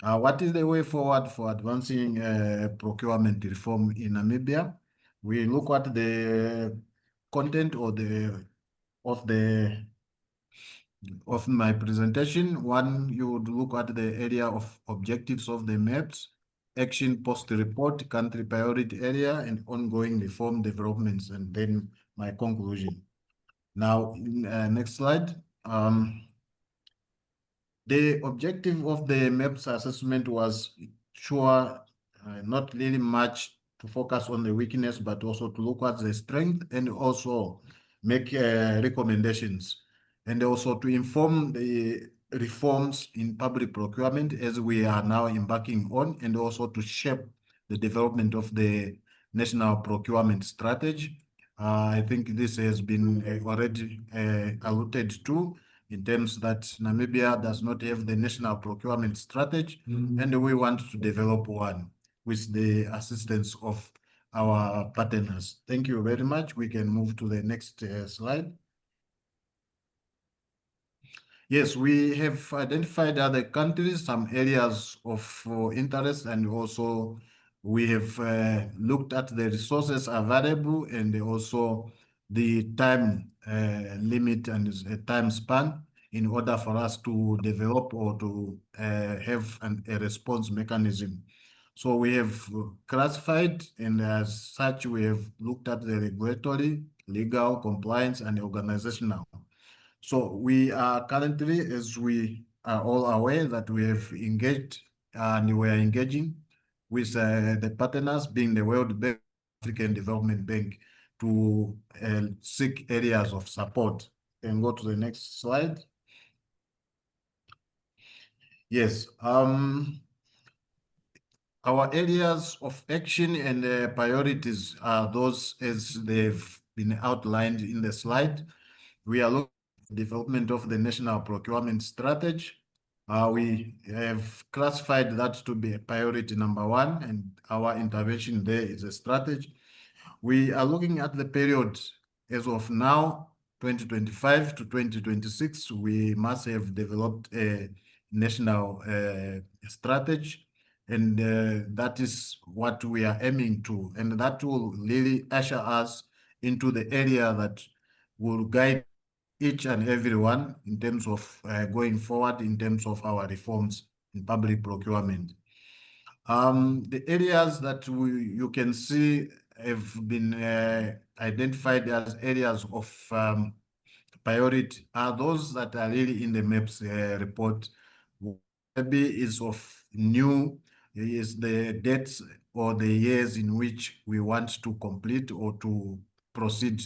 What is the way forward for advancing procurement reform in Namibia? We look at the content of my presentation. One, you would look at the area of objectives of the maps, action post-report, country priority area, and ongoing reform developments, and then my conclusion. Now, next slide. The objective of the MEPS assessment was not really much to focus on the weakness, but also to look at the strength and also make recommendations, and also to inform the reforms in public procurement as we are now embarking on, and also to shape the development of the national procurement strategy. I think this has been already alluded to, in terms that Namibia does not have the national procurement strategy, and we want to develop one with the assistance of our partners. Thank you very much. We can move to the next slide. Yes, we have identified other countries, some areas of interest, and also We have looked at the resources available and also the time limit and time span in order for us to develop or to have a response mechanism. So we have classified, and as such, we have looked at the regulatory, legal, compliance, and organizational. So we are currently, as we are all aware, that we have engaged and we are engaging with the partners, being the World Bank, African Development Bank, to seek areas of support. And go to the next slide. Yes. Our areas of action and priorities are those as they've been outlined in the slide. We are looking at the development of the national procurement strategy. We have classified that to be priority number one, and our intervention there is a strategy. We are looking at the period as of now, 2025 to 2026. We must have developed a national strategy, and that is what we are aiming to. And that will really usher us into the area that will guide each and everyone in terms of going forward in terms of our reforms in public procurement. The areas that you can see have been identified as areas of priority are those that are really in the MAPS report. Maybe is of new is the dates or the years in which we want to complete or to proceed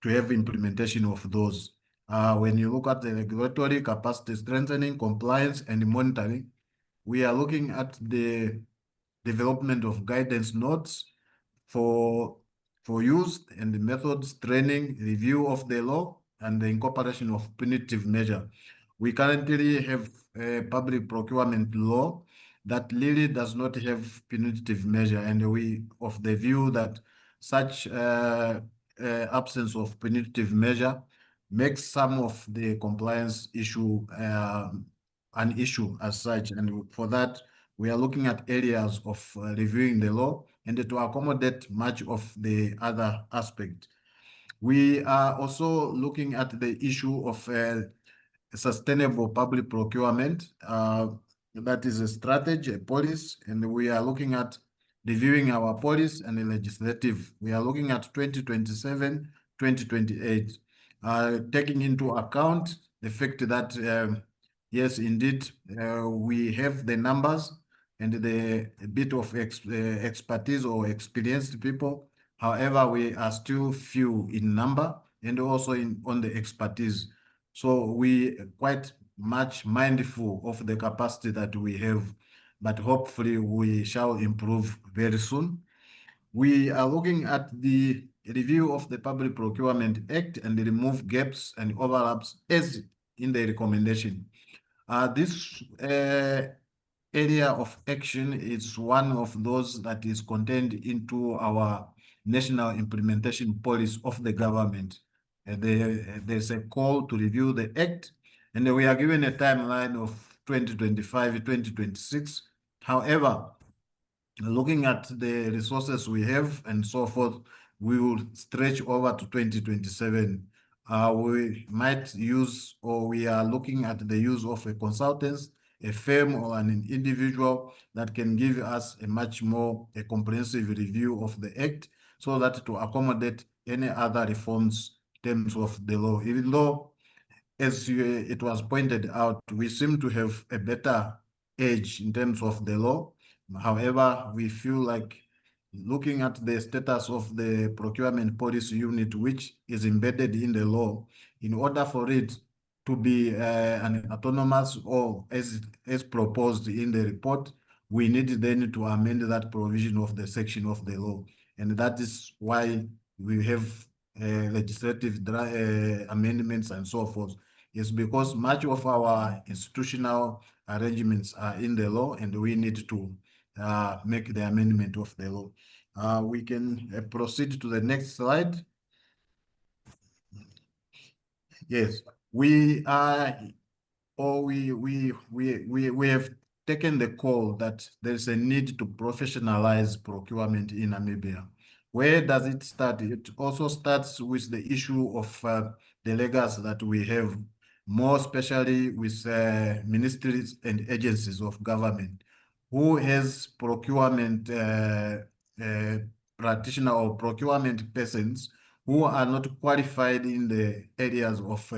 to have implementation of those. When you look at the regulatory capacity strengthening, compliance, and monitoring, we are looking at the development of guidance notes for use and the methods, training, review of the law, and the incorporation of punitive measure. We currently have a public procurement law that really does not have punitive measure, and we of the view that such absence of punitive measure makes some of the compliance issue an issue as such. And for that, we are looking at areas of reviewing the law and to accommodate much of the other aspect. We are also looking at the issue of sustainable public procurement. That is a strategy, a policy, and we are looking at reviewing our policy and the legislative. We are looking at 2027, 2028, taking into account the fact that, yes, indeed, we have the numbers and the bit of expertise or experienced people. However, we are still few in number and also on the expertise. So we are quite much mindful of the capacity that we have, but hopefully we shall improve very soon. We are looking at the review of the Public Procurement Act and remove gaps and overlaps as in the recommendation. This area of action is one of those that is contained into our national implementation policy of the government. There's a call to review the act, and we are given a timeline of 2025, 2026. However, looking at the resources we have and so forth, we will stretch over to 2027. We might use, or we are looking at the use of a consultant, a firm, or an individual that can give us a much more comprehensive review of the act, so that to accommodate any other reforms in terms of the law. Even though, as it was pointed out, we seem to have a better edge in terms of the law. However, we feel like looking at the status of the procurement policy unit, which is embedded in the law, in order for it to be an autonomous or as proposed in the report, we need then to amend that provision of the section of the law. And that is why we have legislative amendments and so forth. It's because much of our institutional arrangements are in the law, and we need to make the amendment of the law. We can proceed to the next slide. Yes, we are, or we have taken the call that there's a need to professionalize procurement in Namibia. Where does it start? It also starts with the issue of the legacy that we have, more especially with ministries and agencies of government. Who has procurement practitioner or procurement persons who are not qualified in the areas of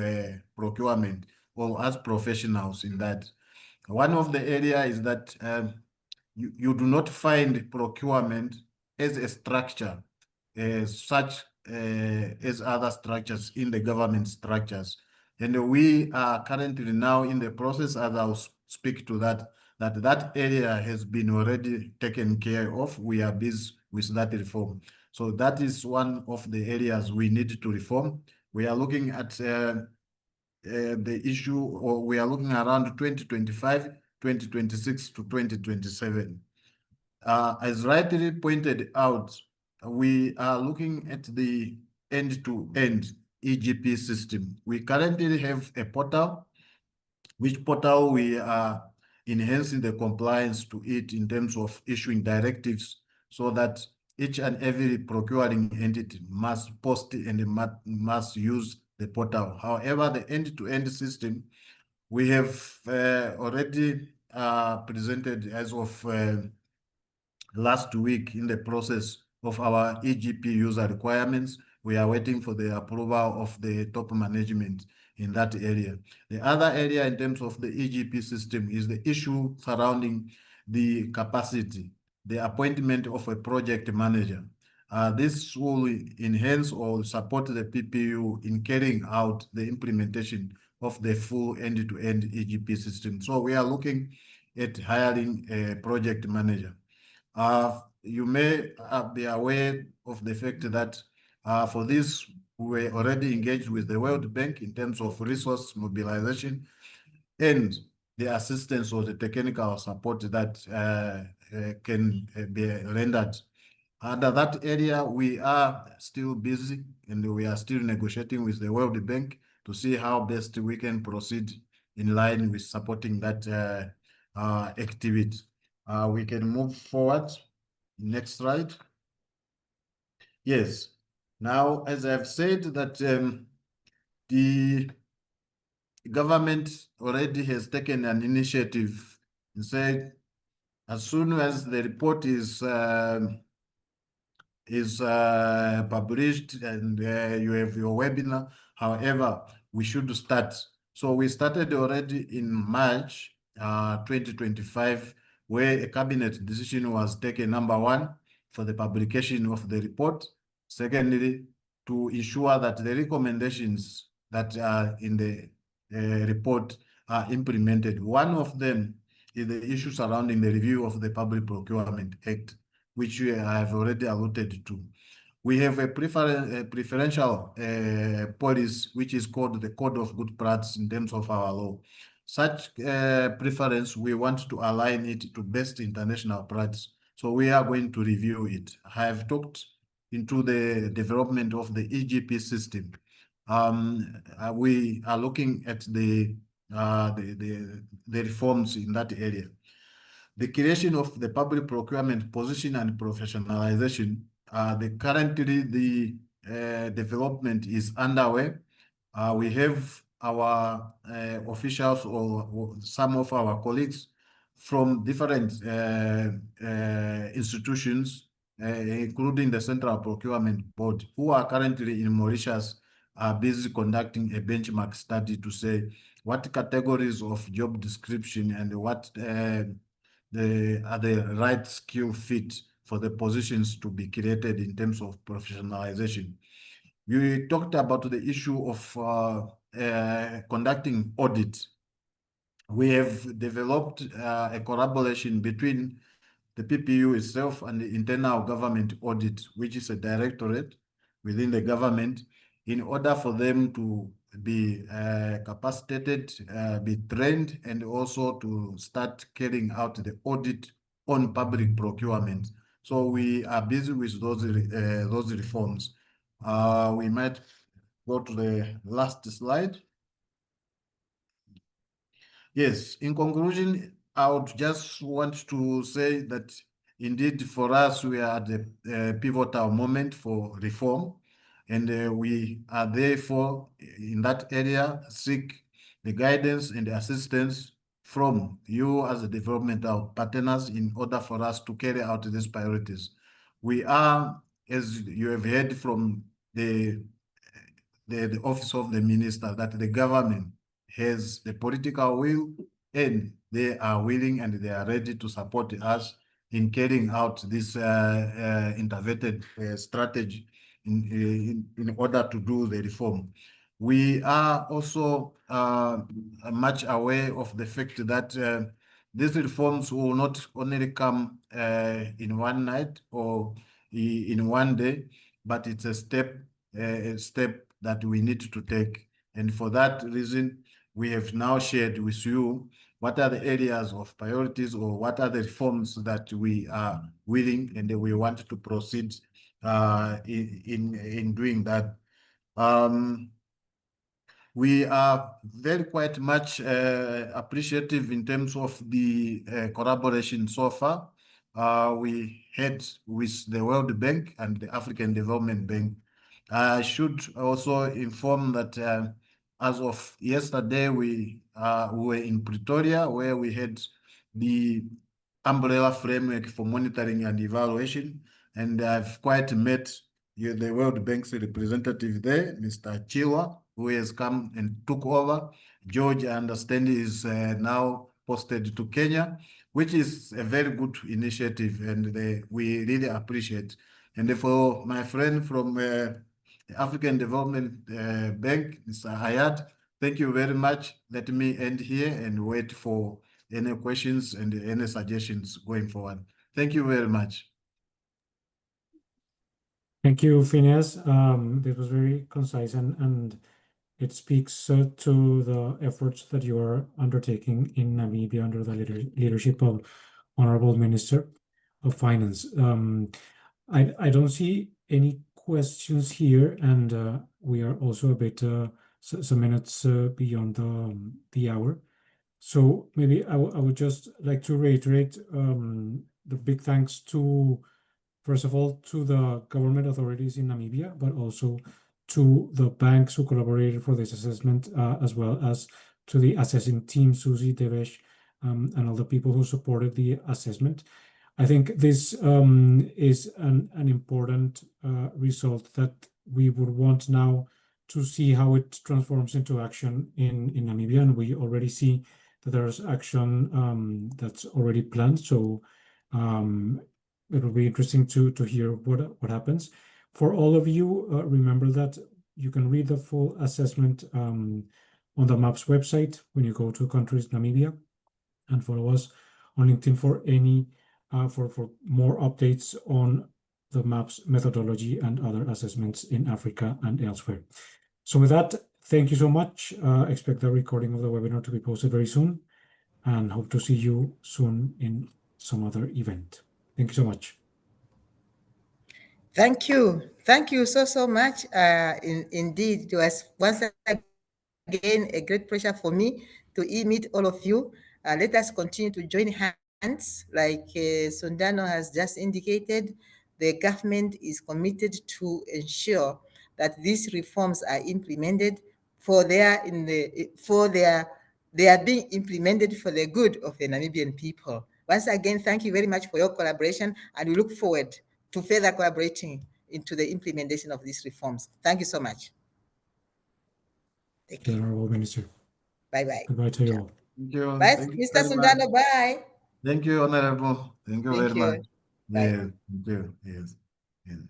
procurement or as professionals in that. One of the area is that you do not find procurement as a structure such as other structures in the government structures. And we are currently now in the process, as I'll speak to that area has been already taken care of. We are busy with that reform. So that is one of the areas we need to reform. We are looking at the issue, or we are looking around 2025, 2026 to 2027. As rightly pointed out, we are looking at the end-to-end EGP system. We currently have a portal, which portal we are enhancing the compliance to it in terms of issuing directives so that each and every procuring entity must post and must use the portal. However, the end-to-end system, we have already presented as of last week in the process of our EGP user requirements. We are waiting for the approval of the top management in that area. The other area in terms of the EGP system is the issue surrounding the capacity, the appointment of a project manager. This will enhance or support the PPU in carrying out the implementation of the full end-to-end EGP system. So we are looking at hiring a project manager. You may be aware of the fact that for this, we were already engaged with the World Bank in terms of resource mobilization and the assistance or the technical support that can be rendered. Under that area, we are still busy and we are still negotiating with the World Bank to see how best we can proceed in line with supporting that activity. We can move forward. Next slide. Yes. Now, as I've said, that the government already has taken an initiative and said, as soon as the report is published and you have your webinar, however, we should start. So we started already in March 2025, where a cabinet decision was taken, number one, for the publication of the report. Secondly, to ensure that the recommendations that are in the report are implemented. One of them is the issue surrounding the review of the Public Procurement Act, which I have already alluded to. We have a preferential policy, which is called the Code of Good Practice in terms of our law. Such preference, we want to align it to best international practice. So we are going to review it. I have talked into the development of the EGP system. We are looking at the reforms in that area. The creation of the public procurement position and professionalization, currently the development is underway. We have our officials or some of our colleagues from different institutions, including the Central Procurement Board, who are currently in Mauritius, are busy conducting a benchmark study to say what categories of job description and what are the right skill fit for the positions to be created in terms of professionalization. We talked about the issue of conducting audit. We have developed a collaboration between the PPU itself and the internal government audit, which is a directorate within the government, in order for them to be capacitated, be trained, and also to start carrying out the audit on public procurement. So we are busy with those reforms. We might go to the last slide. Yes, in conclusion, I would just want to say that indeed for us, we are at the pivotal moment for reform, and we are therefore in that area seek the guidance and the assistance from you as the developmental partners in order for us to carry out these priorities. We are, as you have heard from the office of the minister, that the government has the political will and they are willing and they are ready to support us in carrying out this intervented strategy in order to do the reform. We are also much aware of the fact that these reforms will not only come in one night or in one day, but it's a step that we need to take. And for that reason, we have now shared with you what are the areas of priorities or what are the reforms that we are willing and we want to proceed in doing that. We are very quite much appreciative in terms of the collaboration so far. We had with the World Bank and the African Development Bank. I should also inform that as of yesterday, we were in Pretoria, where we had the umbrella framework for monitoring and evaluation, and I've quite met the World Bank's representative there, Mr. Chiwa, who has come and took over. George, I understand, is now posted to Kenya, which is a very good initiative, and we really appreciate. And for my friend from the African Development Bank, Mr. Hayat, thank you very much. Let me end here and wait for any questions and any suggestions going forward. Thank you very much. Thank you, Phineas. This was very concise and it speaks to the efforts that you are undertaking in Namibia under the leadership of Honorable Minister of Finance. I don't see any questions here, and we are also a bit some minutes beyond the hour. So maybe I would just like to reiterate the big thanks to, first of all, to the government authorities in Namibia, but also to the banks who collaborated for this assessment, as well as to the assessing team, Susie, Devesh, and all the people who supported the assessment. I think this is an important result that we would want now to see how it transforms into action in Namibia, and we already see that there's action that's already planned. So it will be interesting to hear what happens. For all of you, remember that you can read the full assessment on the MAPS website when you go to countries Namibia, and follow us on LinkedIn for any for more updates on the MAPS methodology and other assessments in Africa and elsewhere. So with that, thank you so much. Expect the recording of the webinar to be posted very soon, and hope to see you soon in some other event. Thank you so much. Thank you. Thank you so much. Indeed, it was once again a great pleasure for me to meet all of you. Let us continue to join hands. Like Sundano has just indicated, the government is committed to ensure that these reforms are implemented they are being implemented for the good of the Namibian people. Once again, thank you very much for your collaboration, and we look forward to further collaborating into the implementation of these reforms. Thank you so much. Thank you. Honorable Minister. Bye-bye. Goodbye to you all. Thank you. Bye, Thank you Mr. very much. Sundano. Bye. Thank you, Honorable. Thank you Thank very you. much. Bye. Yeah, thank you. Yes. Yes.